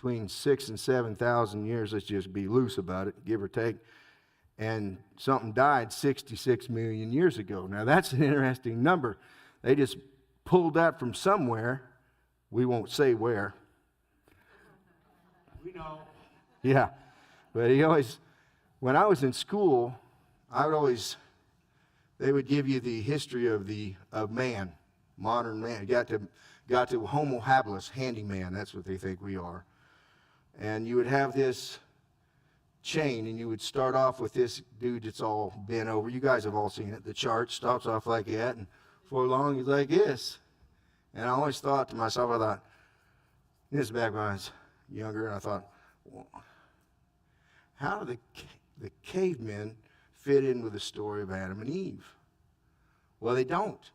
between 6,000 and 7,000 years, let's just be loose about it, give or take, and something died 66 million years ago. Now that's an interesting number. They just pulled that from somewhere. We won't say where. We know. Yeah, but he always, when I was in school, they would give you the history of man, modern man. Got to Homo habilis, handyman. That's what they think we are. And you would have this chain, and you would start off with this dude that's all bent over. You guys have all seen it. The chart starts off like that, and before long he's like this. And I always thought to myself, this is back when I was younger, and I thought, well, how do the cavemen fit in with the story of Adam and Eve? Well, they don't.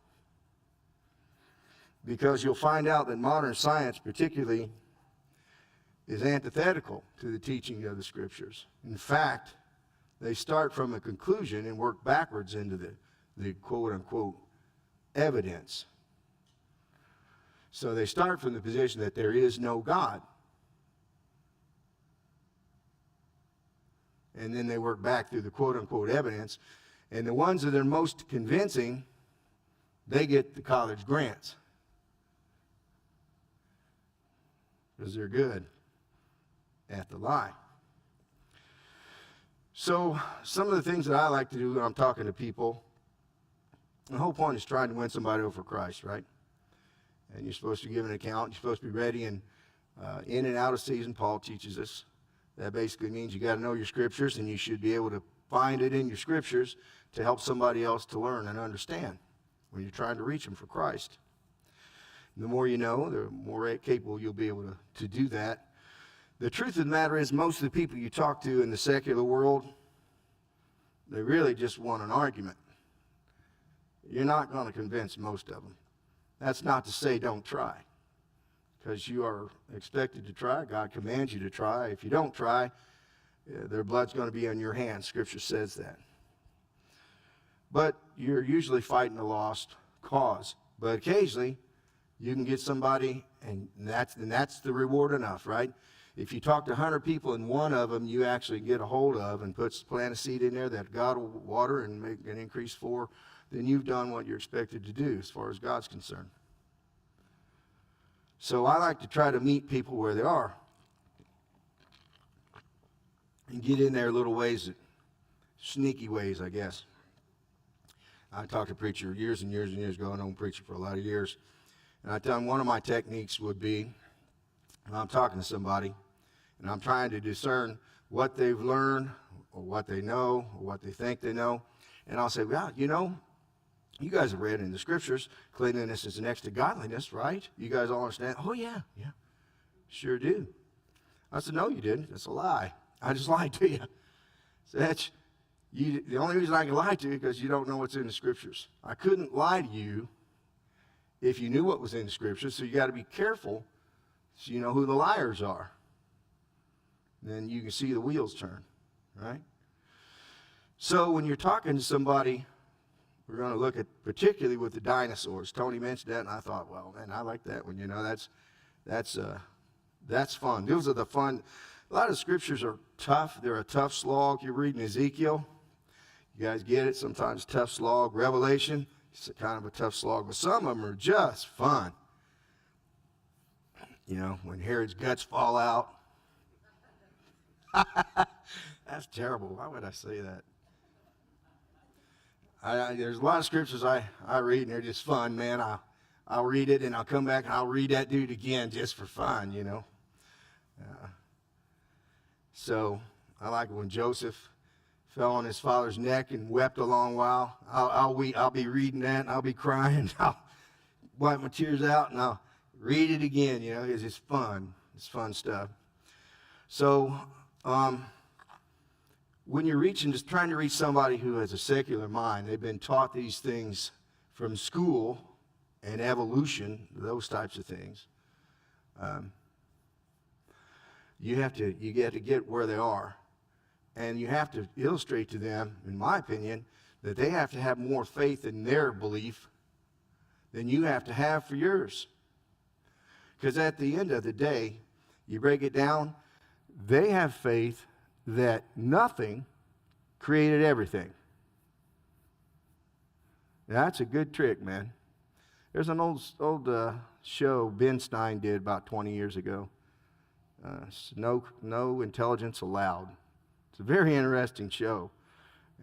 Because you'll find out that modern science particularly is antithetical to the teaching of the Scriptures. In fact, they start from a conclusion and work backwards into the quote-unquote evidence. So they start from the position that there is no God. And then they work back through the quote-unquote evidence. And the ones that are most convincing, they get the college grants. Because they're good at the lie. So some of the things that I like to do when I'm talking to people, the whole point is trying to win somebody over for Christ, right? And you're supposed to give an account. You're supposed to be ready and in and out of season. Paul teaches us. That basically means you got to know your Scriptures, and you should be able to find it in your Scriptures to help somebody else to learn and understand when you're trying to reach them for Christ. The more you know, the more capable you'll be able to do that. The truth of the matter is, most of the people you talk to in the secular world, they really just want an argument. You're not going to convince most of them. That's not to say don't try, because you are expected to try. God commands you to try. If you don't try, their blood's going to be on your hands. Scripture says that. But you're usually fighting a lost cause. But occasionally, you can get somebody, and that's the reward enough, right? If you talk to 100 people and one of them you actually get a hold of and plant a seed in there that God will water and make an increase for, then you've done what you're expected to do as far as God's concerned. So I like to try to meet people where they are and get in there little ways, sneaky ways, I guess. I talked to a preacher years and years and years ago. I known preacher for a lot of years. And I tell him one of my techniques would be, when I'm talking to somebody, and I'm trying to discern what they've learned, or what they know, or what they think they know. And I'll say, well, you know, you guys have read in the Scriptures, cleanliness is next to godliness, right? You guys all understand? Oh, yeah, sure do. I said, no, you didn't. That's a lie. I just lied to you. So the only reason I can lie to you is because you don't know what's in the Scriptures. I couldn't lie to you if you knew what was in the Scriptures, so you got to be careful so you know who the liars are. Then you can see the wheels turn, right? So when you're talking to somebody, we're going to look at particularly with the dinosaurs. Tony mentioned that, and I thought, well, man, I like that one. You know, that's fun. Those are the fun. A lot of Scriptures are tough. They're a tough slog. You're reading Ezekiel. You guys get it? Sometimes tough slog. Revelation, it's kind of a tough slog, but some of them are just fun. You know, when Herod's guts fall out. That's terrible. Why would I say that? There's a lot of Scriptures I read, and they're just fun, man. I'll read it, and I'll come back, and I'll read that dude again just for fun, you know. So I like it when Joseph fell on his father's neck and wept a long while. I'll be reading that, and I'll be crying. I'll wipe my tears out, and I'll read it again, you know. It's just fun. It's fun stuff. So when you're just trying to reach somebody who has a secular mind, they've been taught these things from school and evolution, those types of things. You have to get where they are, and you have to illustrate to them, in my opinion, that they have to have more faith in their belief than you have to have for yours. Because at the end of the day, You break it down, they have faith that nothing created everything. Now, that's a good trick, man. There's an old show Ben Stein did about 20 years ago. No Intelligence Allowed. It's a very interesting show.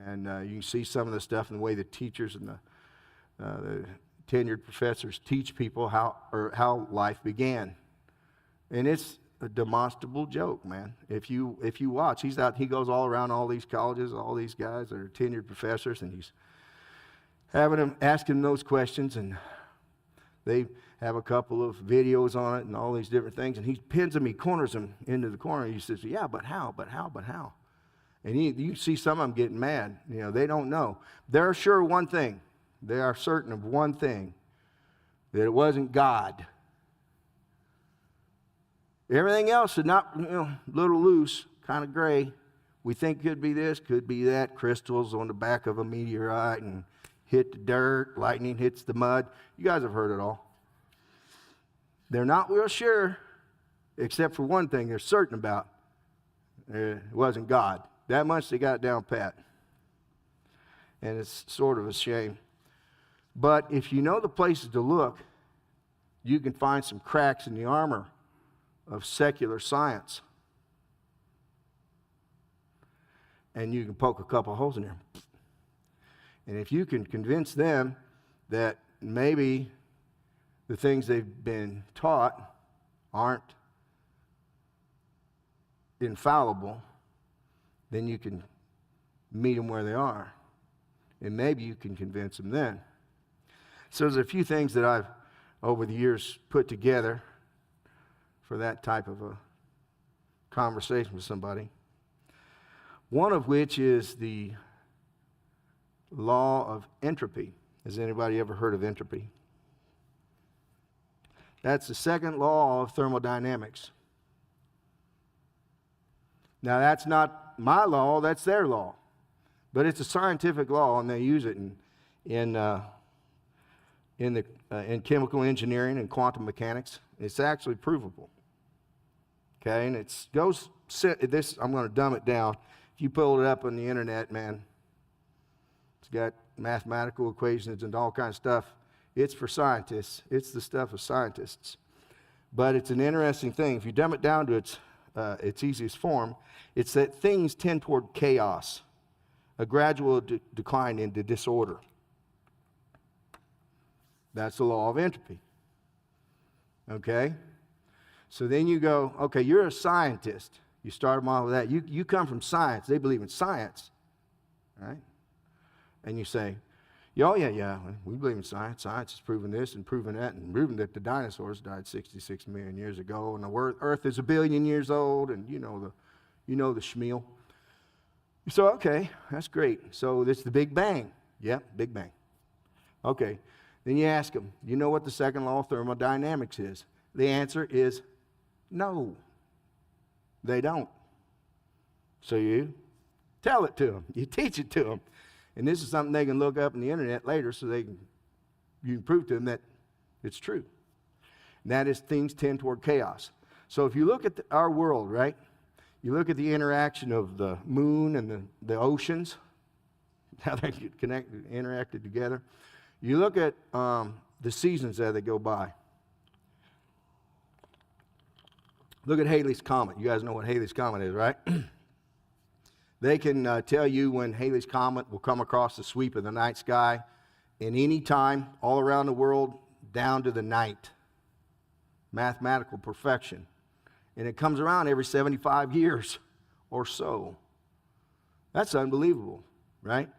And you can see some of the stuff in the way the teachers and the tenured professors teach people how life began. And it's a demonstrable joke, man. If you watch, he goes all around all these colleges, all these guys that are tenured professors, and he's asking them those questions, and they have a couple of videos on it and all these different things, and he pins them, he corners them into the corner, and he says, yeah, but how? And you see some of them getting mad. You know, they don't know. They're sure one thing. They are certain of one thing, that it wasn't God. Everything else is not, a little loose, kind of gray. We think could be this, could be that. Crystals on the back of a meteorite and hit the dirt, lightning hits the mud. You guys have heard it all. They're not real sure, except for one thing they're certain about. It wasn't God. That much they got down pat. And it's sort of a shame. But if you know the places to look, you can find some cracks in the armor of secular science. And you can poke a couple holes in there. And if you can convince them that maybe the things they've been taught aren't infallible, then you can meet them where they are. And maybe you can convince them then. So there's a few things that I've, over the years, put together for that type of a conversation with somebody. One of which is the law of entropy. Has anybody ever heard of entropy? That's the second law of thermodynamics. Now, that's not my law, that's their law. But it's a scientific law, and they use it in chemical engineering and quantum mechanics. It's actually provable. Okay, and it goes, I'm going to dumb it down. If you pull it up on the internet, man, it's got mathematical equations and all kinds of stuff. It's for scientists. It's the stuff of scientists. But it's an interesting thing. If you dumb it down to its easiest form, it's that things tend toward chaos, a gradual decline into disorder. That's the law of entropy. Okay? So then you go, okay, you're a scientist. You start them off with that. You come from science. They believe in science. Right? And you say, yeah, we believe in science. Science has proven this and proven that and proven that the dinosaurs died 66 million years ago and the Earth is 1 billion years old, and you know the schmeal. So, okay, that's great. So it's the Big Bang. Yep, Big Bang. Okay. Then you ask them, you know what the second law of thermodynamics is? The answer is no. They don't. So you tell it to them. You teach it to them. And this is something they can look up on the internet later so you can prove to them that it's true. And that is, things tend toward chaos. So if you look at our world, right? You look at the interaction of the moon and the oceans, how they get interacted together. You look at the seasons as they go by. Look at Halley's Comet. You guys know what Halley's Comet is, right? They can tell you when Halley's Comet will come across the sweep of the night sky in any time, all around the world, down to the night. Mathematical perfection. And it comes around every 75 years or so. That's unbelievable, right?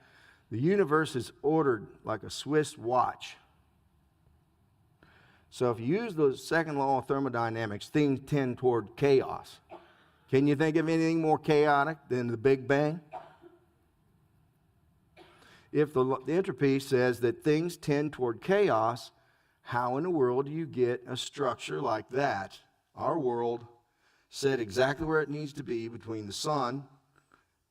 The universe is ordered like a Swiss watch. So if you use the second law of thermodynamics, things tend toward chaos. Can you think of anything more chaotic than the Big Bang? If the entropy says that things tend toward chaos, how in the world do you get a structure like that? Our world set exactly where it needs to be between the sun,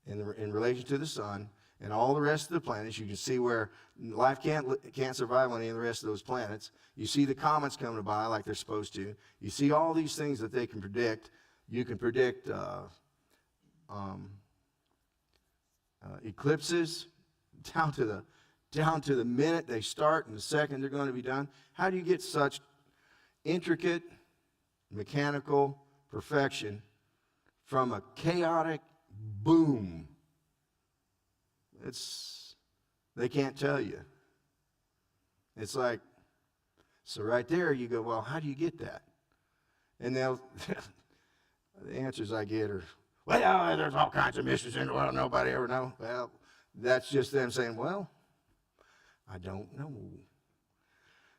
in relation to the sun, and all the rest of the planets. You can see where life can't survive on any of the rest of those planets. You see the comets coming by like they're supposed to. You see all these things that they can predict. You can predict eclipses down to the minute they start and the second they're going to be done. How do you get such intricate mechanical perfection from a chaotic boom? They can't tell you. It's like, so right there you go, well, how do you get that? And the answers I get are, well, there's all kinds of mysteries in the world nobody ever knows. Well, that's just them saying, well, I don't know.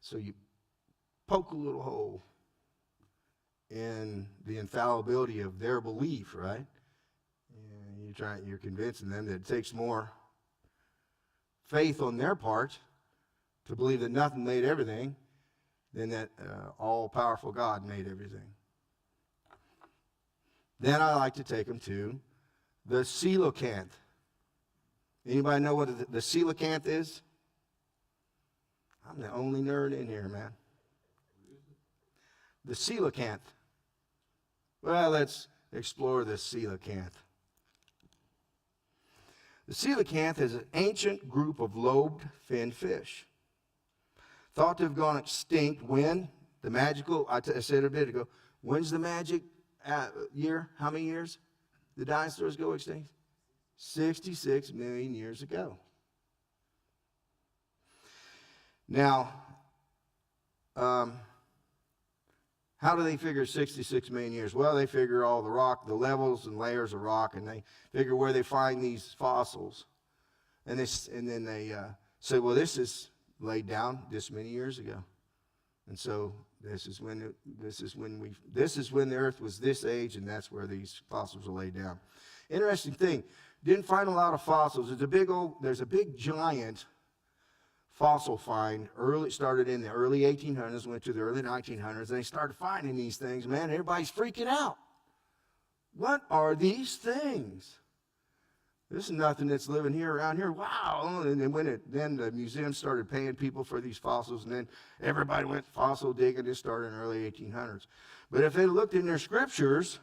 So you poke a little hole in the infallibility of their belief, right? And you're convincing them that it takes more faith on their part to believe that nothing made everything than that all-powerful God made everything. Then I like to take them to the coelacanth. Anybody know what the coelacanth is? I'm the only nerd in here, man. The coelacanth. Well, let's explore the coelacanth. The coelacanth is an ancient group of lobed finned fish, thought to have gone extinct when the magical, I said a bit ago, when's the magic year? How many years the dinosaurs go extinct? 66 million years ago. Now, how do they figure 66 million years? Well, they figure all the rock, the levels and layers of rock, and they figure where they find these fossils. And then they say, well, this is laid down this many years ago. And so this is when the earth was this age, and that's where these fossils are laid down. Interesting thing, didn't find a lot of fossils. There's a big giant fossil find. Started in the early 1800s, went to the early 1900s, and they started finding these things. Man, everybody's freaking out. What are these things? This is nothing that's living here around here. Wow! And then the museum started paying people for these fossils, and then everybody went fossil digging. It started in the early 1800s. But if they looked in their scriptures,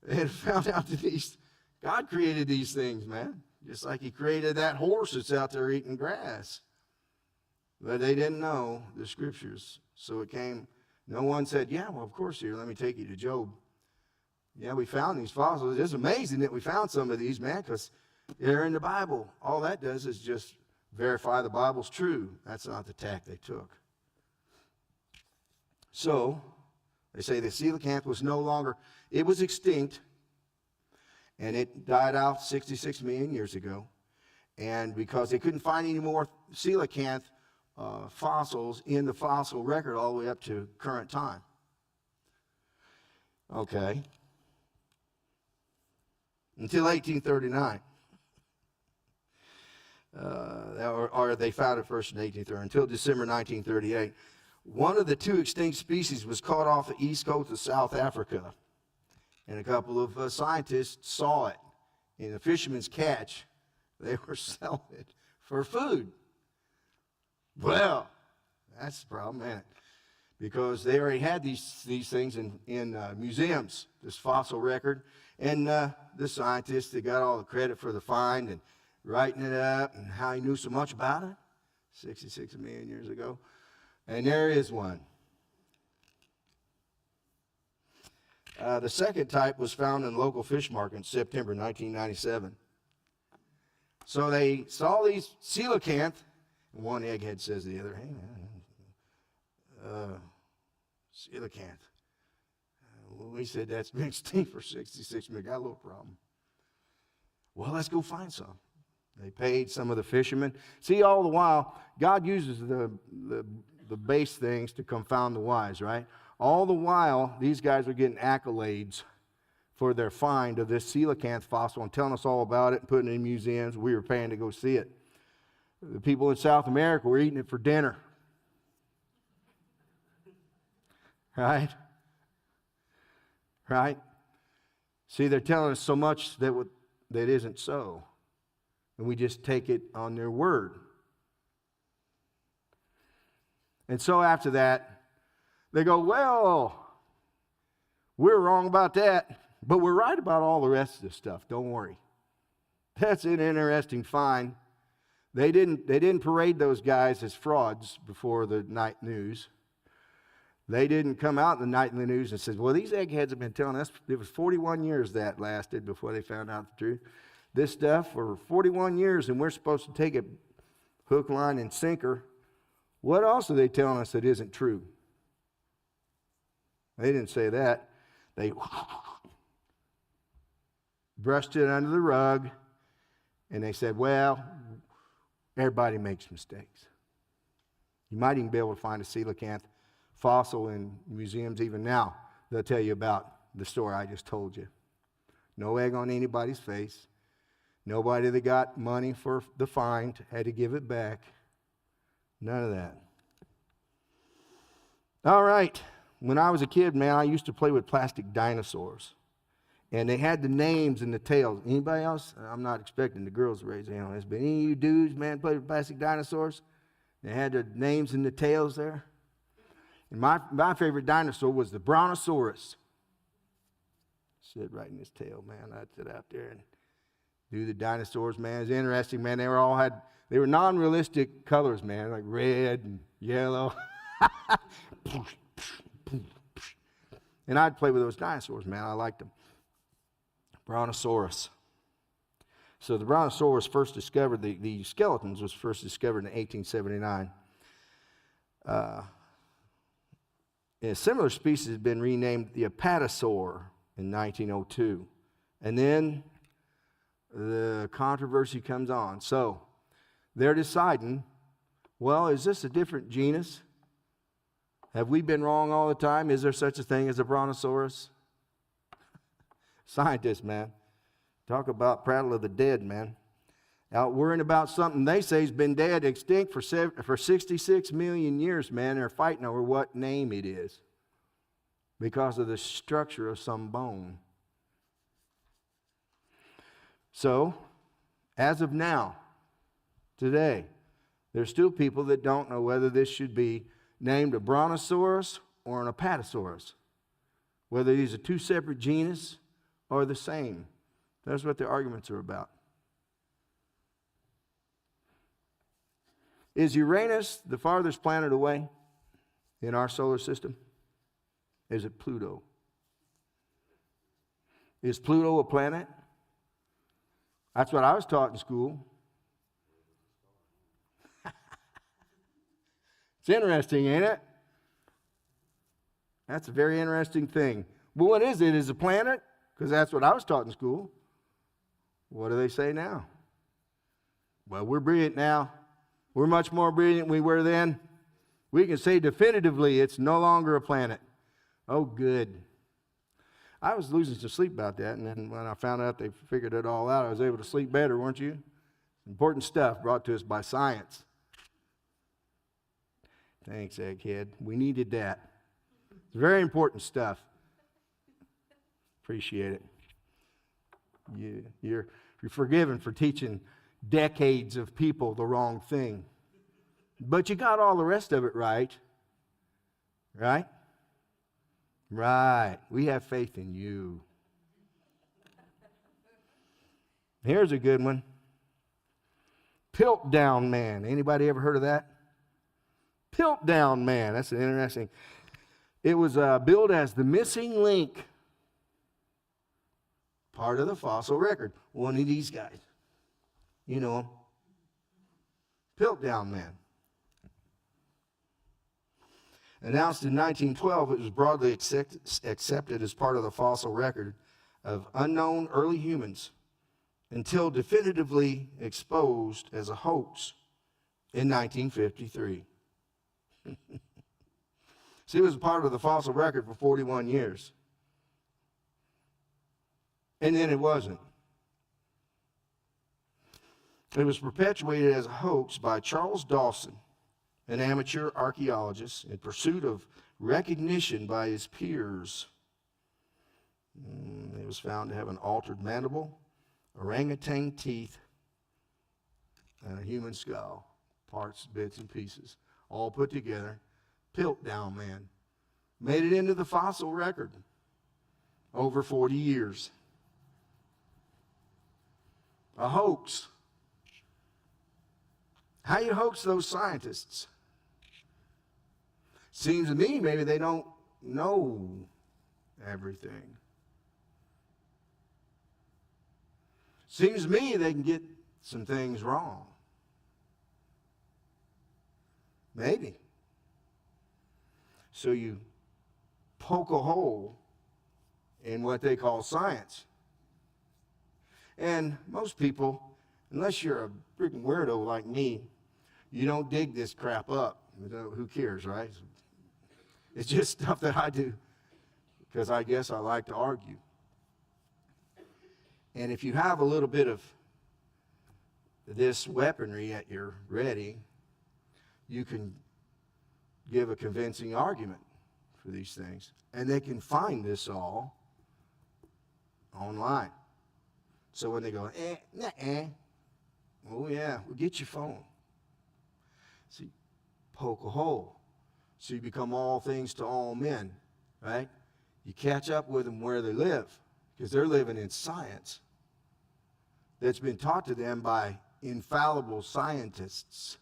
they had found out that God created these things, man. Just like he created that horse that's out there eating grass. But they didn't know the scriptures. So no one said, yeah, well, of course, here, let me take you to Job. Yeah, we found these fossils. It's amazing that we found some of these, man, because they're in the Bible. All that does is just verify the Bible's true. That's not the tack they took. So, they say the coelacanth was it was extinct, and it died out 66 million years ago. And because they couldn't find any more coelacanth fossils in the fossil record all the way up to current time. Okay. Until 1839. Or they found it first in 1830. Until December 1938. One of the two extinct species was caught off the east coast of South Africa. And a couple of scientists saw it in a fisherman's catch. They were selling it for food. Well, that's the problem, man. Because they already had these things in museums, this fossil record. And the scientists that got all the credit for the find and writing it up and how he knew so much about it 66 million years ago. And there is one. The second type was found in a local fish market in September 1997. So they saw these coelacanth, and one egghead says to the other, hey, coelacanth. We said that's been extinct for 66 million. Got a little problem. Well, let's go find some. They paid some of the fishermen. See, all the while, God uses the base things to confound the wise, right? All the while, these guys are getting accolades for their find of this coelacanth fossil and telling us all about it and putting it in museums. We were paying to go see it. The people in South America were eating it for dinner. Right? Right? See, they're telling us so much that isn't so. And we just take it on their word. And so after that, they go, well, We're wrong about that, but we're right about all the rest of this stuff. Don't worry. That's an interesting find. They didn't parade those guys as frauds before the night news. They didn't come out in the nightly news and said, well, these eggheads have been telling us, it was 41 years that lasted before they found out the truth. This stuff for 41 years, and we're supposed to take it hook, line, and sinker. What else are they telling us that isn't true? They didn't say that. They brushed it under the rug, and they said, well, everybody makes mistakes. You might even be able to find a coelacanth fossil in museums even now. They'll tell you about the story I just told you. No egg on anybody's face. Nobody that got money for the find had to give it back. None of that. All right. When I was a kid, man, I used to play with plastic dinosaurs. And they had the names and the tails. Anybody else? I'm not expecting the girls to raise their hand on this, but any of you dudes, man, play with plastic dinosaurs? They had the names and the tails there. And my favorite dinosaur was the Brontosaurus. Sit right in his tail, man. I'd sit out there and do the dinosaurs, man. It's interesting, man. They were non-realistic colors, man, like red and yellow. And I'd play with those dinosaurs, man. I liked them. Brontosaurus. So the Brontosaurus first discovered, the skeletons was first discovered in 1879. A similar species had been renamed the apatosaur in 1902. And then the controversy comes on. So they're deciding, well, is this a different genus? Have we been wrong all the time? Is there such a thing as a Brontosaurus? Scientists, man. Talk about prattle of the dead, man. Out worrying about something they say has been dead, extinct for 66 million years, man. They're fighting over what name it is because of the structure of some bone. So, as of now, today, there's still people that don't know whether this should be named a Brontosaurus or an Apatosaurus, whether these are two separate genus or the same. That's what the arguments are about. Is Uranus the farthest planet away in our solar system? Is it Pluto? Is Pluto a planet? That's what I was taught in school. It's interesting, ain't it? That's a very interesting thing. But what is it? Is it a planet? Because that's what I was taught in school. What do they say now? Well, we're brilliant now. We're much more brilliant than we were then. We can say definitively it's no longer a planet. Oh, good. I was losing some sleep about that, and then when I found out they figured it all out, I was able to sleep better, weren't you? Important stuff brought to us by science. Thanks, Egghead. We needed that. It's very important stuff. Appreciate it. You're forgiven for teaching decades of people the wrong thing. But you got all the rest of it right. Right? Right. We have faith in you. Here's a good one. Piltdown Man. Anybody ever heard of that? Piltdown Man. That's an interesting. It was billed as the missing link. Part of the fossil record. One of these guys. You know him. Piltdown Man. Announced in 1912, it was broadly accepted as part of the fossil record of unknown early humans until definitively exposed as a hoax in 1953. See, it was part of the fossil record for 41 years. And then it wasn't. It was perpetuated as a hoax by Charles Dawson, an amateur archaeologist, in pursuit of recognition by his peers. It was found to have an altered mandible, orangutan teeth, and a human skull, parts, bits, and pieces, all put together. Piltdown Man. Made it into the fossil record. over 40 years. A hoax. How you hoax those scientists? Seems to me maybe they don't know everything. Seems to me they can get some things wrong. Maybe. So you poke a hole in what they call science. And most people, unless you're a freaking weirdo like me, you don't dig this crap up. Who cares, right? It's just stuff that I do because I guess I like to argue. And if you have a little bit of this weaponry at your ready, you can give a convincing argument for these things. And they can find this all online. So when they go, oh yeah, well, get your phone. See, poke a hole. So you become all things to all men, right? You catch up with them where they live, because they're living in science that's been taught to them by infallible scientists,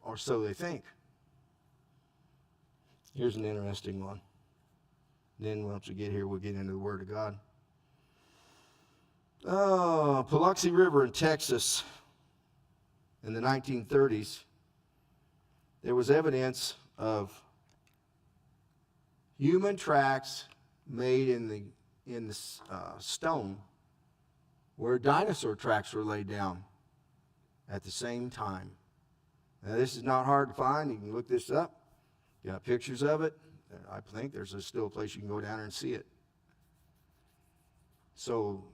or so they think. Here's an interesting one. Then once we get here, we'll get into the Word of God. Oh, Paluxy River in Texas in the 1930s, there was evidence of human tracks made in the stone where dinosaur tracks were laid down at the same time. Now, this is not hard to find. You can look this up. Got pictures of it. I think there's still a place you can go down there and see it. So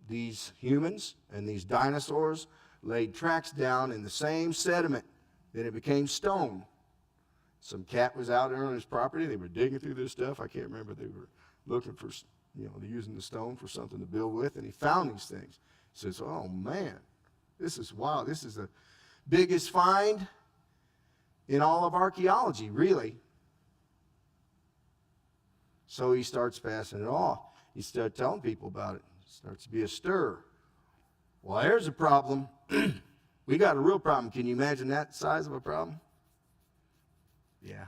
these humans and these dinosaurs laid tracks down in the same sediment. Then it became stone. Some cat was out there on his property. They were digging through this stuff. I can't remember. They were looking for, they're using the stone for something to build with, and he found these things. He says, oh man, this is wild. This is the biggest find in all of archaeology, really. So he starts passing it off. He starts telling people about it. It starts to be a stir. Well, here's a problem. We got a real problem. Can you imagine that size of a problem? Yeah.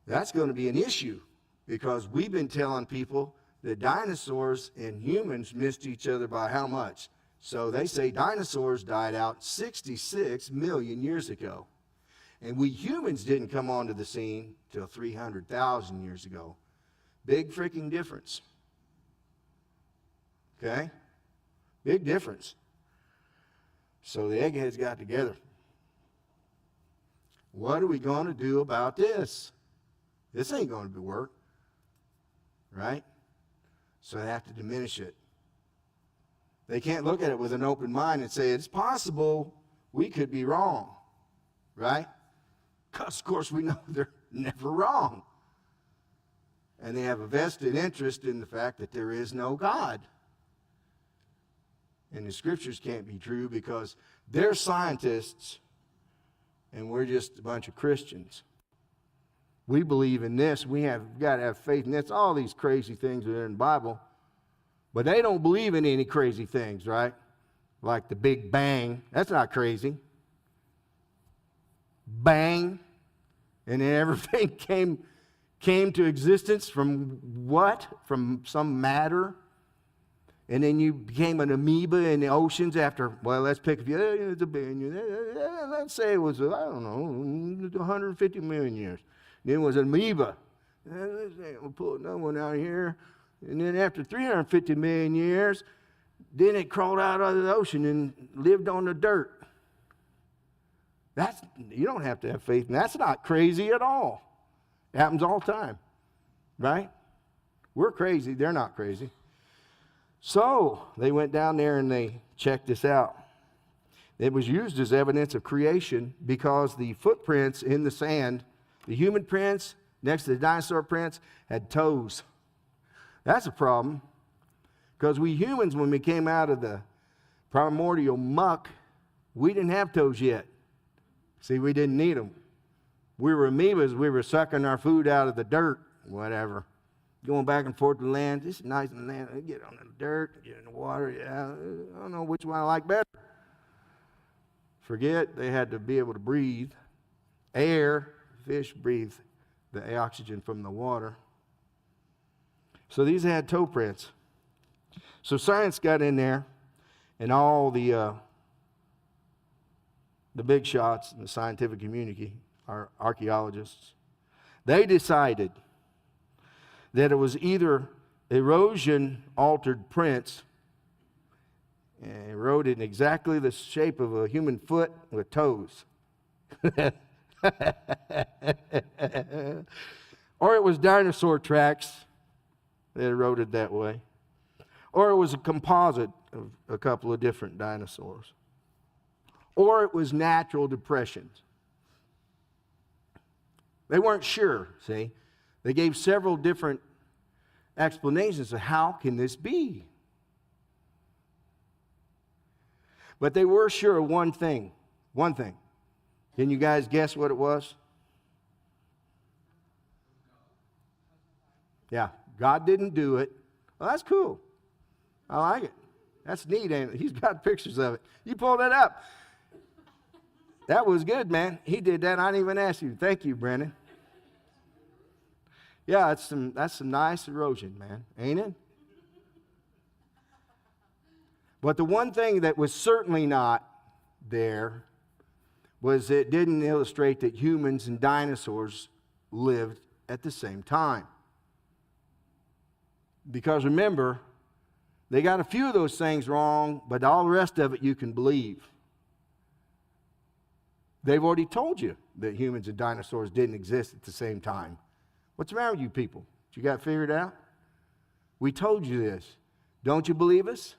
That's going to be an issue because we've been telling people that dinosaurs and humans missed each other by how much? So they say dinosaurs died out 66 million years ago. And we humans didn't come onto the scene till 300,000 years ago. Big freaking difference. Okay? Big difference. So the eggheads got together. What are we going to do about this? This ain't going to work. Right? So they have to diminish it. They can't look at it with an open mind and say, it's possible we could be wrong. Right? Because, of course, we know they're never wrong. And they have a vested interest in the fact that there is no God. And the scriptures can't be true because they're scientists and we're just a bunch of Christians. We believe in this. We've got to have faith in this. All these crazy things that are in the Bible. But they don't believe in any crazy things, right? Like the Big Bang. That's not crazy. Bang. And then everything came to existence from what? From some matter. And then you became an amoeba in the oceans after, well, let's pick a few. Let's say it was, 150 million years. Then it was an amoeba. We'll pull another one out here. And then after 350 million years, then it crawled out of the ocean and lived on the dirt. You don't have to have faith, and that's not crazy at all. It happens all the time, right? We're crazy. They're not crazy. So they went down there and they checked this out. It was used as evidence of creation because the footprints in the sand, the human prints next to the dinosaur prints, had toes. That's a problem because we humans, when we came out of the primordial muck, we didn't have toes yet. See, we didn't need them. We were amoebas. We were sucking our food out of the dirt whatever. Going back and forth to land. This is nice in the land. I get on the dirt, get in the water. Yeah, I don't know which one I like better. Forget they had to be able to breathe. Air, fish breathe the oxygen from the water. So these had toe prints. So science got in there, and all the big shots in the scientific community, our archaeologists, they decided that it was either erosion-altered prints, eroded in exactly the shape of a human foot with toes. Or it was dinosaur tracks that eroded that way. Or it was a composite of a couple of different dinosaurs. Or it was natural depressions. They weren't sure, see? They gave several different explanations of how can this be. But they were sure of one thing. One thing. Can you guys guess what it was? Yeah, God didn't do it. Well, that's cool. I like it. That's neat, ain't it? He's got pictures of it. You pulled it up. That was good, man. He did that. I didn't even ask you. Thank you, Brendan. Yeah, that's some nice erosion, man, ain't it? But the one thing that was certainly not there was it didn't illustrate that humans and dinosaurs lived at the same time. Because remember, they got a few of those things wrong, but all the rest of it you can believe. They've already told you that humans and dinosaurs didn't exist at the same time. What's the matter with you people? You got it figured out? We told you this. Don't you believe us?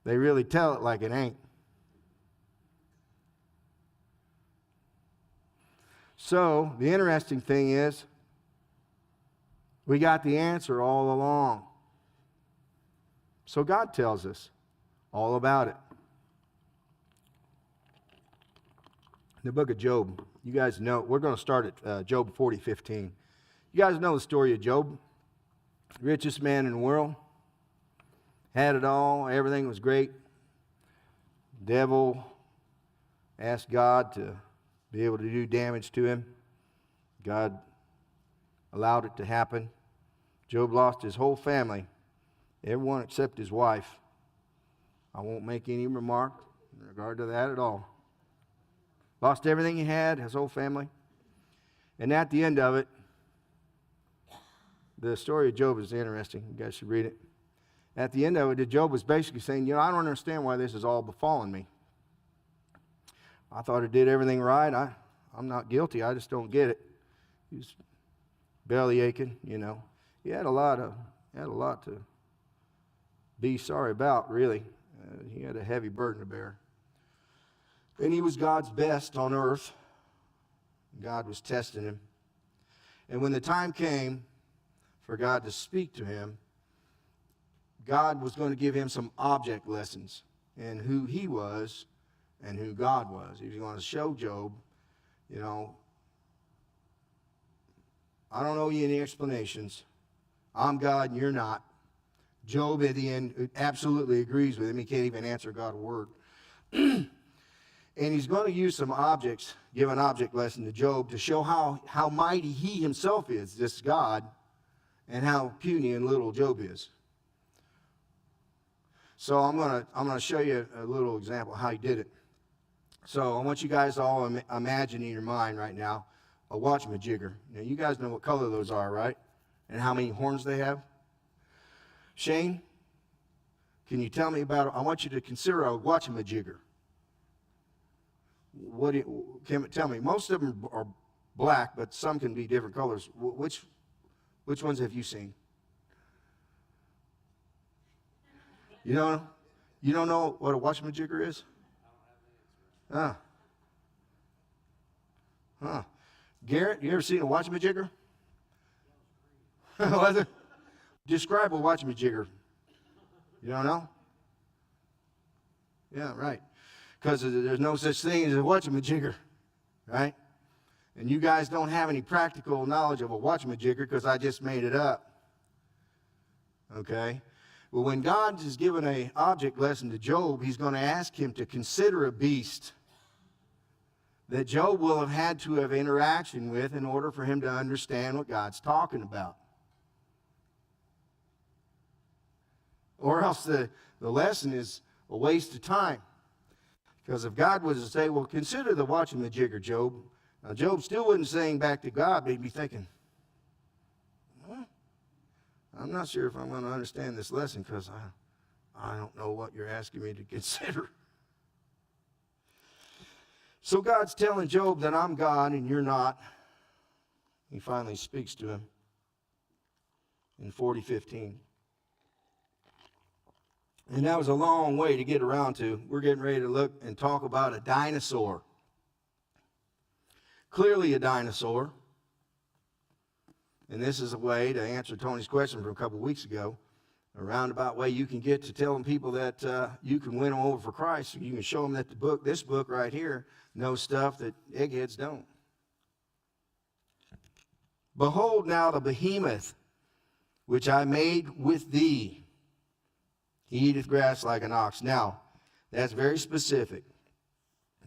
They really tell it like it ain't. So, the interesting thing is, we got the answer all along. So God tells us all about it. The book of Job, you guys know, we're going to start at Job 40:15. You guys know the story of Job, richest man in the world, had it all, everything was great. Devil asked God to be able to do damage to him. God allowed it to happen. Job lost his whole family, everyone except his wife. I won't make any remark in regard to that at all. Lost everything he had, his whole family. And at the end of it, the story of Job is interesting. You guys should read it. At the end of it, Job was basically saying, I don't understand why this has all befallen me. I thought I did everything right. I'm not guilty. I just don't get it. He was belly aching, He had a lot to be sorry about, really. He had a heavy burden to bear. And he was God's best on earth. God was testing him. And when the time came for God to speak to him, God was going to give him some object lessons in who he was and who God was. He was going to show Job, I don't owe you any explanations. I'm God and you're not. Job at the end absolutely agrees with him. He can't even answer God a word. And he's going to use some objects, give an object lesson to Job to show how mighty he himself is, this God, and how puny and little Job is. So I'm going to show you a little example of how he did it. So I want you guys to all imagine in your mind right now a watchamajigger. Now you guys know what color those are, right? And how many horns they have? Shane, can you tell me about it? I want you to consider a watchamajigger. Tell me? Most of them are black, but some can be different colors. Which ones have you seen? You don't know what a watchamajigger is? Garrett, you ever seen a watchamajigger? Describe a watchamajigger. You don't know? Yeah, right. Because there's no such thing as a watchamajigger, right? And you guys don't have any practical knowledge of a watchamajigger because I just made it up. Okay? Well, when God is giving an object lesson to Job, he's going to ask him to consider a beast that Job will have had to have interaction with in order for him to understand what God's talking about. Or else the lesson is a waste of time. Because if God was to say, well, consider the watchamajigger, Job, now Job still wasn't saying back to God, but he'd be thinking, I'm not sure if I'm going to understand this lesson because I don't know what you're asking me to consider. So God's telling Job that I'm God and you're not. He finally speaks to him in 40:15. And that was a long way to get around to. We're getting ready to look and talk about a dinosaur. Clearly a dinosaur. And this is a way to answer Tony's question from a couple weeks ago. A roundabout way you can get to telling people that you can win them over for Christ. You can show them that this book right here knows stuff that eggheads don't. Behold now the behemoth, which I made with thee. He eateth grass like an ox. Now, that's very specific.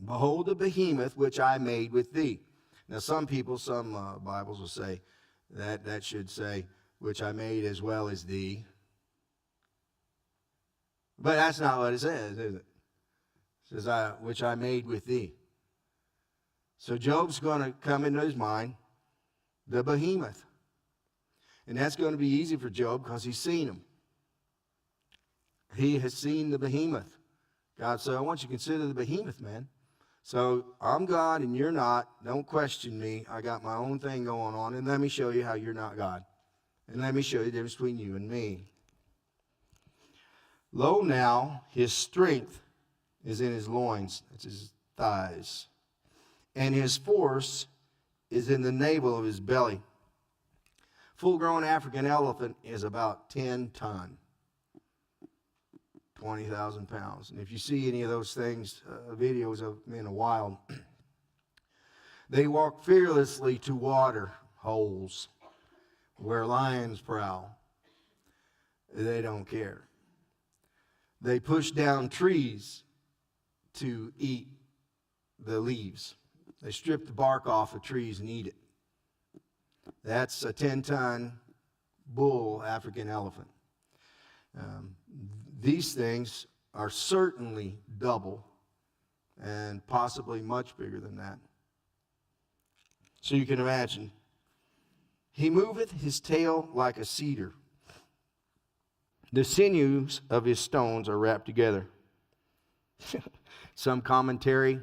Behold the behemoth, which I made with thee. Now, some Bibles will say that should say, which I made as well as thee. But that's not what it says, is it? It says, which I made with thee. So Job's going to come into his mind, the behemoth. And that's going to be easy for Job because he's seen him. He has seen the behemoth. God said, I want you to consider the behemoth, man. So I'm God and you're not. Don't question me. I got my own thing going on. And let me show you how you're not God. And let me show you the difference between you and me. Lo now, his strength is in his loins. That's his thighs. And his force is in the navel of his belly. Full-grown African elephant is about 10 ton. 20,000 pounds. And if you see any of those things, videos of them in the wild, they walk fearlessly to water holes where lions prowl. They don't care. They push down trees to eat the leaves. They strip the bark off of trees and eat it. That's a 10-ton bull African elephant. These things are certainly double and possibly much bigger than that. So you can imagine. He moveth his tail like a cedar. The sinews of his stones are wrapped together. Some commentary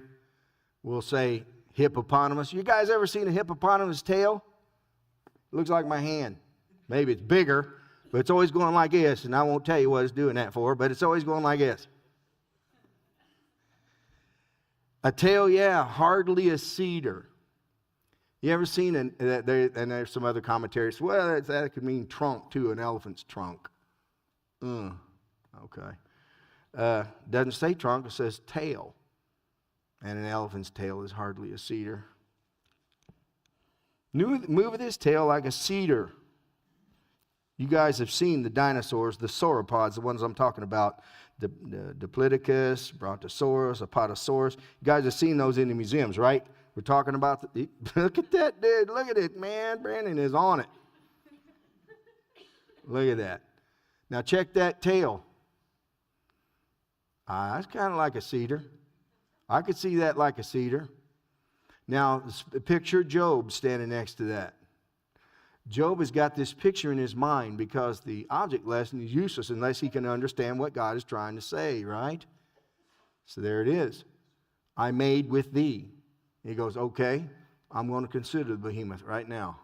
will say hippopotamus. You guys ever seen a hippopotamus tail? It looks like my hand. Maybe it's bigger. But it's always going like this, and I won't tell you what it's doing that for, but it's always going like this. A tail, yeah, hardly a cedar. You ever seen, and there's some other commentaries, well, that could mean trunk too, an elephant's trunk. Okay. Doesn't say trunk, it says tail. And an elephant's tail is hardly a cedar. Moveth his tail like a cedar. You guys have seen the dinosaurs, the sauropods, the ones I'm talking about, the Diplodocus, Brontosaurus, Apatosaurus. You guys have seen those in the museums, right? We're talking about, look at that dude, look at it, man. Brandon is on it. Look at that. Now check that tail. That's kind of like a cedar. I could see that like a cedar. Now picture Job standing next to that. Job has got this picture in his mind because the object lesson is useless unless he can understand what God is trying to say, right? So there it is. I made with thee. He goes, okay, I'm going to consider the behemoth right now.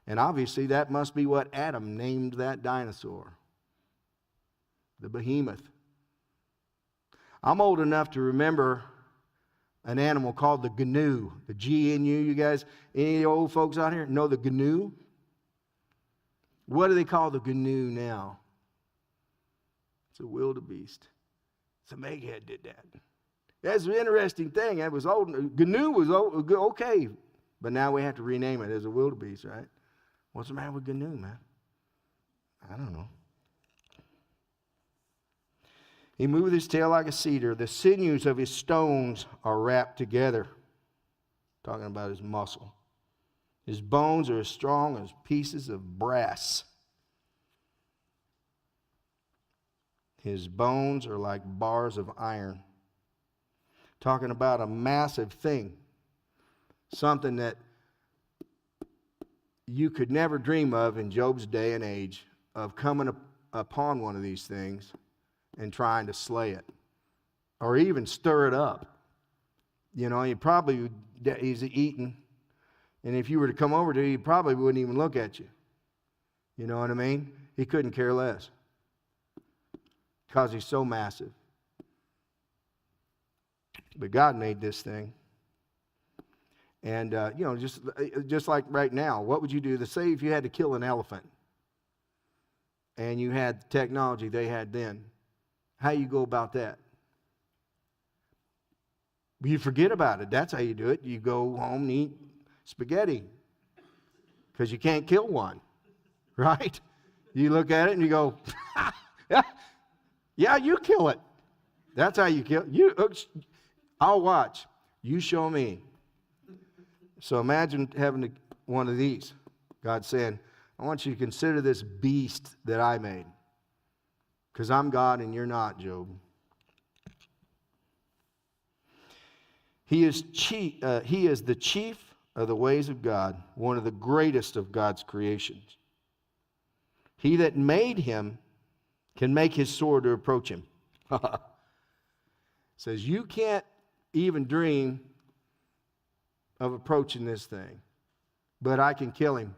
And obviously that must be what Adam named that dinosaur. The behemoth. I'm old enough to remember an animal called the gnu. The G-N-U, you guys, any of the old folks out here know the gnu? What do they call the gnu now? It's a wildebeest. Some egghead did that. That's an interesting thing. It was old. Gnu was old, okay But now we have to rename it as a wildebeest, right? What's the matter with Gnu, man? I don't know. He moved his tail like a cedar. The sinews of his stones are wrapped together. Talking about his muscle. His bones are as strong as pieces of brass. His bones are like bars of iron. Talking about a massive thing. Something that you could never dream of in Job's day and age, of coming upon one of these things and trying to slay it or even stir it up. You know, he's eating, and if you were to come over to him, he probably wouldn't even look at you. You know what I mean? He couldn't care less because he's so massive. But God made this thing. And, just like right now, what would you do? Say if you had to kill an elephant and you had the technology they had then, how you go about that? You forget about it. That's how you do it. You go home and eat spaghetti because you can't kill one, right? You look at it and you go, yeah, you kill it. That's how you kill it. I'll watch. You show me. So imagine having one of these. God saying, I want you to consider this beast that I made. Because I'm God and you're not, Job. He is the chief of the ways of God, one of the greatest of God's creations. He that made him can make his sword to approach him. Says you can't even dream of approaching this thing, but I can kill him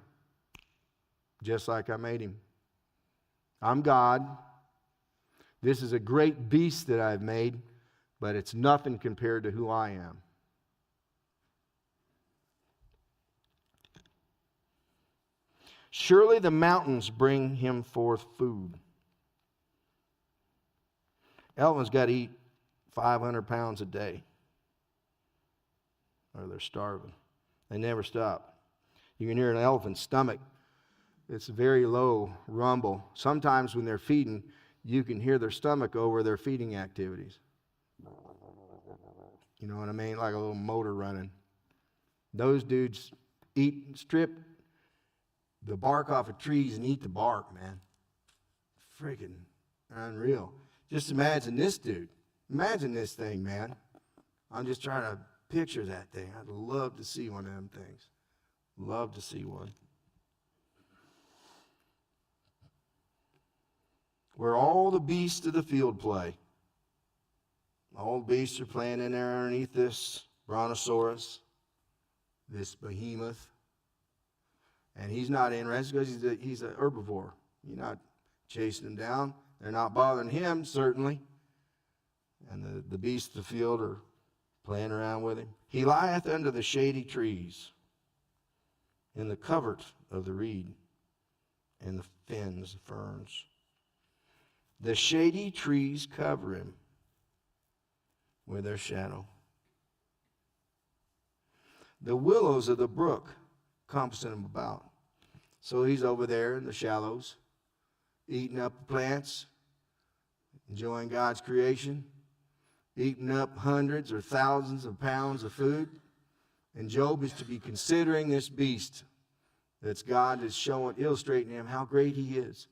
just like I made him. I'm God. This is a great beast that I've made, but it's nothing compared to who I am. Surely the mountains bring him forth food. Elephants got to eat 500 pounds a day, or they're starving. They never stop. You can hear an elephant's stomach. It's a very low rumble. Sometimes when they're feeding, you can hear their stomach over their feeding activities. You know what I mean? Like a little motor running. Those dudes strip the bark off of trees and eat the bark, man. Freaking unreal. Just imagine this dude. Imagine this thing, man. I'm just trying to picture that thing. I'd love to see one of them things. Love to see one. Where all the beasts of the field play. All the beasts are playing in there underneath this brontosaurus, this behemoth. And he's not interested because he's an herbivore. You're not chasing him down. They're not bothering him, certainly. And the beasts of the field are playing around with him. He lieth under the shady trees, in the covert of the reed, and the ferns. The shady trees cover him with their shadow. The willows of the brook compassing him about. So he's over there in the shallows, eating up the plants, enjoying God's creation, eating up hundreds or thousands of pounds of food. And Job is to be considering this beast that's God is illustrating him how great he is.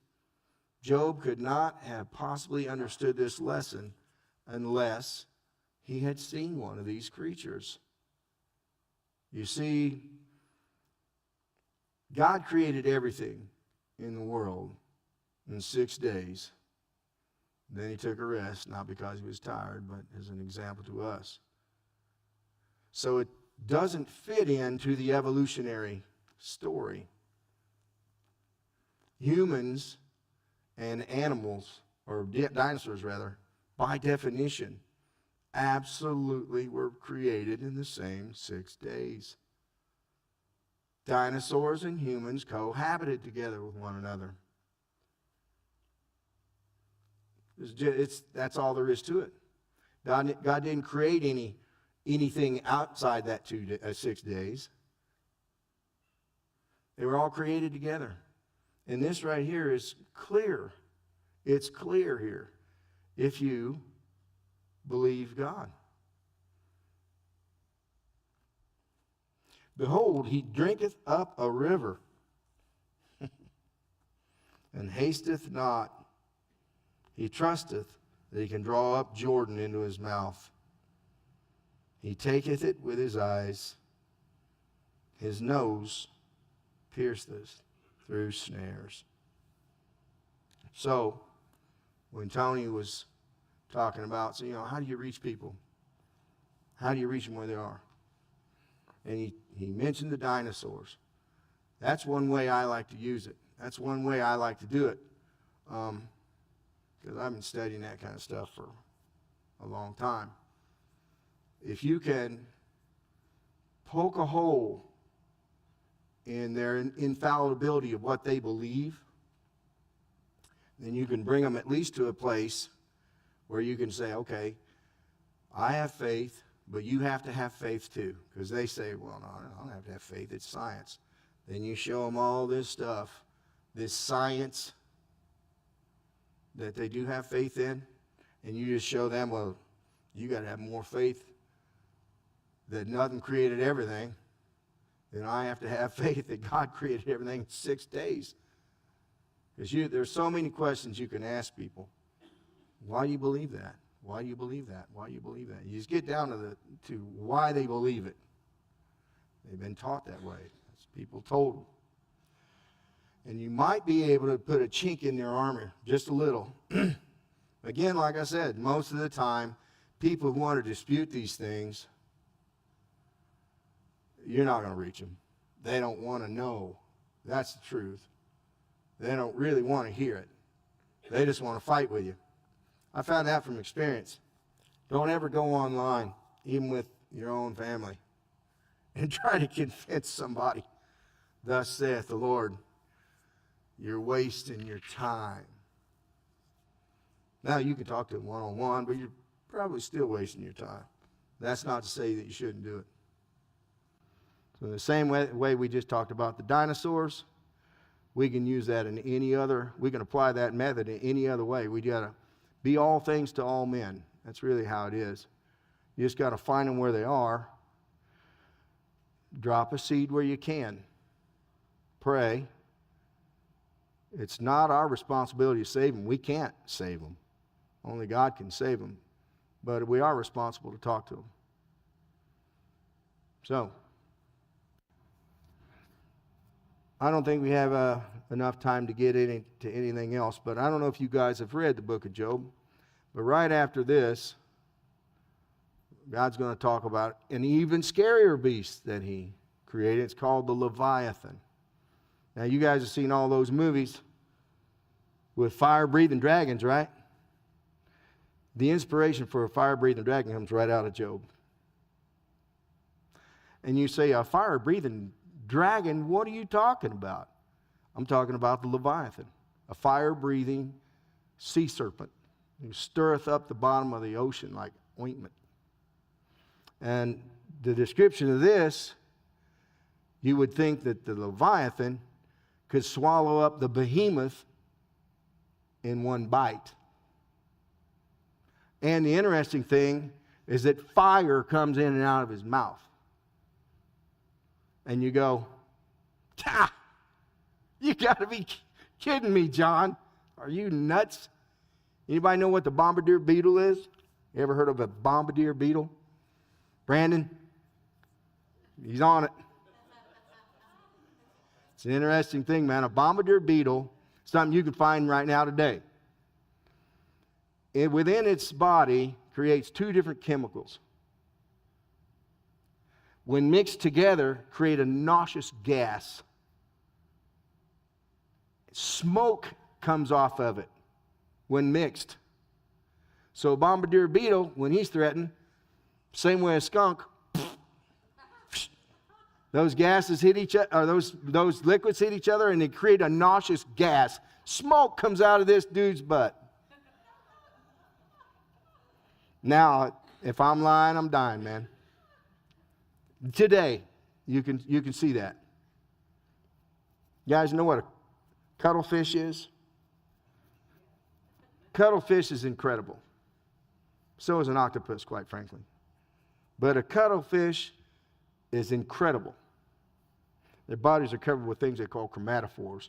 Job could not have possibly understood this lesson unless he had seen one of these creatures. You see, God created everything in the world in 6 days. Then he took a rest, not because he was tired, but as an example to us. So it doesn't fit into the evolutionary story. Humans and animals, or dinosaurs rather, by definition, absolutely were created in the same 6 days. Dinosaurs and humans cohabited together with one another. That's all there is to it. God didn't create anything outside that 6 days. They were all created together. And this right here is clear. It's clear here if you believe God. Behold, he drinketh up a river and hasteth not. He trusteth that he can draw up Jordan into his mouth. He taketh it with his eyes. His nose pierceth through snares. So, when Tony was talking about, so, how do you reach people? How do you reach them where they are? And he mentioned the dinosaurs. That's one way I like to use it. That's one way I like to do it. Because I've been studying that kind of stuff for a long time. If you can poke a hole in their infallibility of what they believe, then you can bring them at least to a place where you can say, okay, I have faith, but you have to have faith too. Because they say, well, no, I don't have to have faith, it's science. Then you show them all this stuff, this science that they do have faith in, and you just show them, well, you got to have more faith that nothing created everything. Then I have to have faith that God created everything in 6 days. Because there's so many questions you can ask people. Why do you believe that? Why do you believe that? Why do you believe that? You just get down to why they believe it. They've been taught that way. That's people told them. And you might be able to put a chink in their armor, just a little. Again, like I said, most of the time, people who want to dispute these things, you're not going to reach them. They don't want to know. That's the truth. They don't really want to hear it. They just want to fight with you. I found that from experience. Don't ever go online, even with your own family, and try to convince somebody, thus saith the Lord. You're wasting your time. Now, you can talk to them one-on-one, but you're probably still wasting your time. That's not to say that you shouldn't do it. So in the same way we just talked about the dinosaurs, we can use that in any other, we can apply that method in any other way. We got to be all things to all men. That's really how it is. You just got to find them where they are. Drop a seed where you can. Pray. It's not our responsibility to save them. We can't save them. Only God can save them. But we are responsible to talk to them. So, I don't think we have enough time to get into anything else, but I don't know if you guys have read the book of Job, but right after this, God's going to talk about an even scarier beast that he created. It's called the Leviathan. Now, you guys have seen all those movies with fire-breathing dragons, right? The inspiration for a fire-breathing dragon comes right out of Job. And you say, a fire-breathing dragon, what are you talking about? I'm talking about the Leviathan, a fire-breathing sea serpent who stirreth up the bottom of the ocean like ointment. And the description of this, you would think that the Leviathan could swallow up the behemoth in one bite. And the interesting thing is that fire comes in and out of his mouth. And you go, you got to be kidding me, John. Are you nuts? Anybody know what the bombardier beetle is? You ever heard of a bombardier beetle? Brandon? He's on it. It's an interesting thing, man. A bombardier beetle, something you can find right now today. Within its body creates two different chemicals. When mixed together, create a nauseous gas. Smoke comes off of it when mixed. So a bombardier beetle, when he's threatened, same way a skunk, those gases hit each other, or those liquids hit each other, and they create a nauseous gas. Smoke comes out of this dude's butt. Now, if I'm lying, I'm dying, man. Today, you can see that. You guys know what a cuttlefish is? Cuttlefish is incredible. So is an octopus, quite frankly. But a cuttlefish is incredible. Their bodies are covered with things they call chromatophores.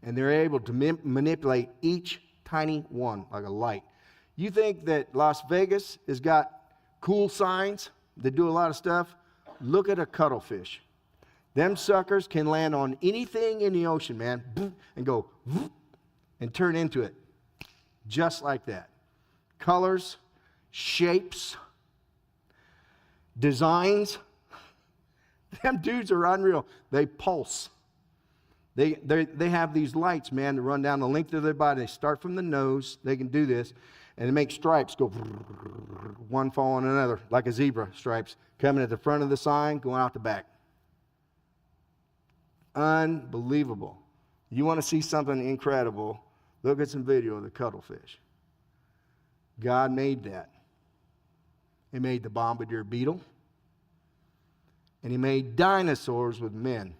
And they're able to manipulate each tiny one like a light. You think that Las Vegas has got cool signs that do a lot of stuff? Look at a cuttlefish. Them suckers can land on anything in the ocean, man, and go and turn into it. Just like that. Colors, shapes, designs. Them dudes are unreal. They pulse. They have these lights, man, that run down the length of their body. They start from the nose. They can do this. And they make stripes go one following another, like a zebra stripes, coming at the front of the sign, going out the back. Unbelievable. You want to see something incredible, look at some video of the cuttlefish. God made that. He made the bombardier beetle. And he made dinosaurs with men.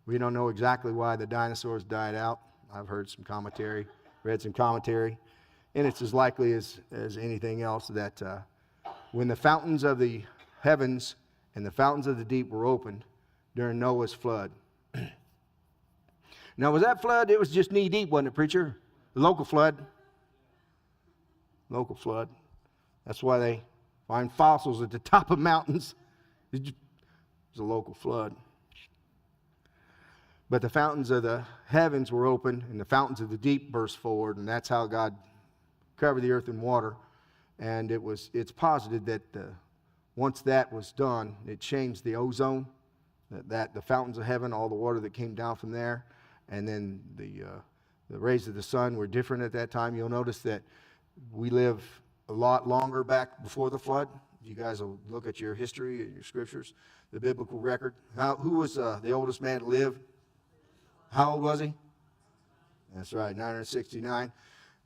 We don't know exactly why the dinosaurs died out. I've heard some commentary, read some commentary. And it's as likely as anything else that when the fountains of the heavens and the fountains of the deep were opened during Noah's flood. Now, was that flood? It was just knee deep, wasn't it, preacher? The local flood. Local flood. That's why they find fossils at the top of mountains. It was a local flood. But the fountains of the heavens were opened, and the fountains of the deep burst forward, and that's how God covered the earth in water. And it's posited that once that was done, it changed the ozone, that the fountains of heaven, all the water that came down from there, and then the rays of the sun were different at that time. You'll notice that we live a lot longer back before the flood. You guys will look at your history and your scriptures, the biblical record. Who was the oldest man to live? How old was he? That's right, 969.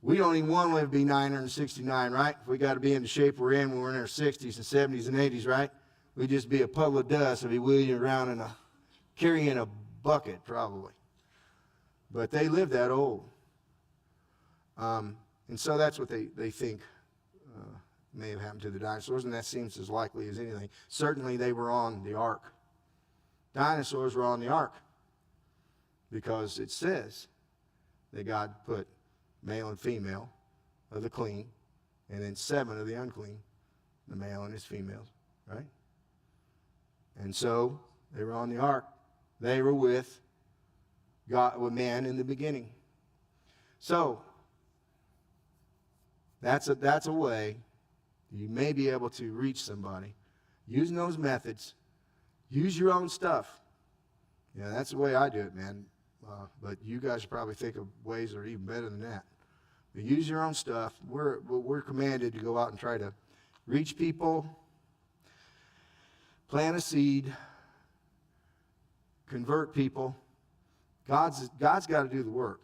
We don't even want to live to be 969, right? We got to be in the shape we're in when we're in our 60s and 70s and 80s, right? We'd just be a puddle of dust and be wheeling around carrying a bucket, probably. But they lived that old. And so that's what they think may have happened to the dinosaurs, and that seems as likely as anything. Certainly they were on the ark. Dinosaurs were on the ark because it says that God put male and female of the clean, and then 7 of the unclean, the male and his females, right? And so they were on the ark. They were with God, with man in the beginning. So that's a way you may be able to reach somebody using those methods. Use your own stuff. Yeah, that's the way I do it, man. But you guys probably think of ways that are even better than that. But use your own stuff. We're commanded to go out and try to reach people, plant a seed, convert people. God's got to do the work,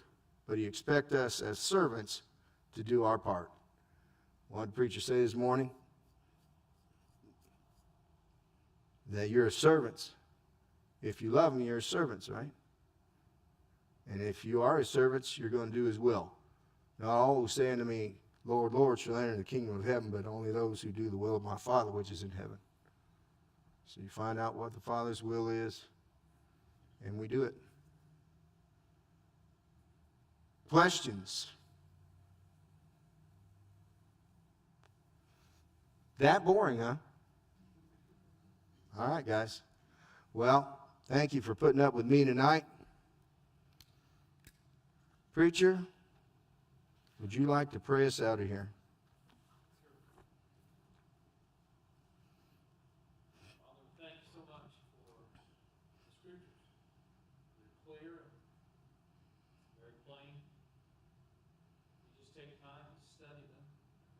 but he expects us as servants to do our part. What did the preacher say this morning? That you're servants. If you love him, you're servants, right? And if you are his servants, you're going to do his will. Not all who say unto me, Lord, Lord, shall enter the kingdom of heaven, but only those who do the will of my Father which is in heaven. So you find out what the Father's will is, and we do it. Questions? That boring, huh? All right, guys. Well, thank you for putting up with me tonight. Preacher, would you like to pray us out of here? Father, thank you so much for the scriptures. They're clear and very plain. You just take time to study them,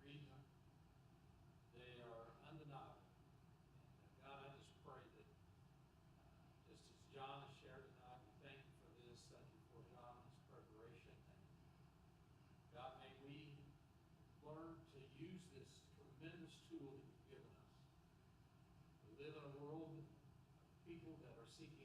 read them. They are undeniable. And God, I just pray that just as John has shared tonight, we thank you for this. Thank you for John's preparation. And God, may we learn to use this tremendous tool that you've given us. We live in a world of people that are seeking